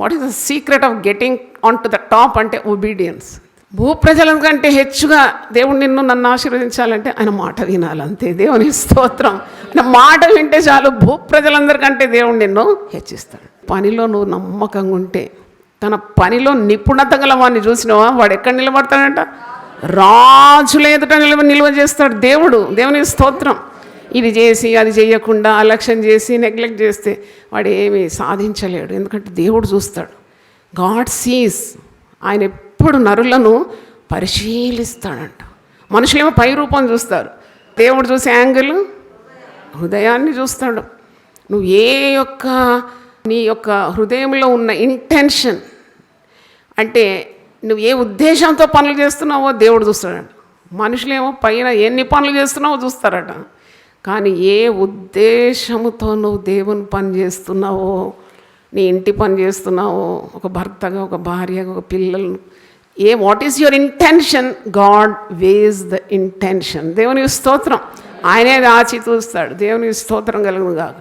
What is the secret of getting on to the top అంటే obedience. భూప్రజల కంటే హెచ్చుగా దేవుడు నన్ను ఆశీర్వదించాలంటే ఆయన మాట వినాలి అంతే. దేవుని స్తోత్రం. ఆయన మాట వింటే చాలు, భూప్రజలందరికంటే దేవుడు నిన్ను హెచ్చిస్తాడు. పనిలో నువ్వు నమ్మకంగా ఉంటే, తన పనిలో నిపుణత గల వాడిని చూసినావా, వాడు ఎక్కడ నిలబడతాడంట? రాజుల ఎదుట నిల్వ చేస్తాడు దేవుడు. దేవుని స్తోత్రం. ఇది చేసి అది చేయకుండా అలక్ష్యం చేసి నెగ్లెక్ట్ చేస్తే వాడు ఏమీ సాధించలేడు. ఎందుకంటే దేవుడు చూస్తాడు. God sees. ఆయన ఎప్పుడు నరులను పరిశీలిస్తాడంట. మనుషులేమో పై రూపం చూస్తారు, దేవుడు చూసే యాంగిల్ హృదయాన్ని చూస్తాడు. నువ్వు నీ యొక్క హృదయంలో ఉన్న ఇంటెన్షన్ అంటే నువ్వు ఏ ఉద్దేశంతో పనులు చేస్తున్నావో దేవుడు చూస్తాడట. మనుషులేమో పైన ఎన్ని పనులు చేస్తున్నావో చూస్తారట. కానీ ఏ ఉద్దేశముతో నువ్వు దేవుని పని చేస్తున్నావో, నీ ఇంటి పని చేస్తున్నావో, ఒక భర్తగా, ఒక భార్యగా, ఒక పిల్లలను, what is your intention? God ways the intention. దేవుని స్తోత్రం. ఆయనే ఆచి చూస్తాడు. దేవుని స్తోత్రం కలుగును కాక.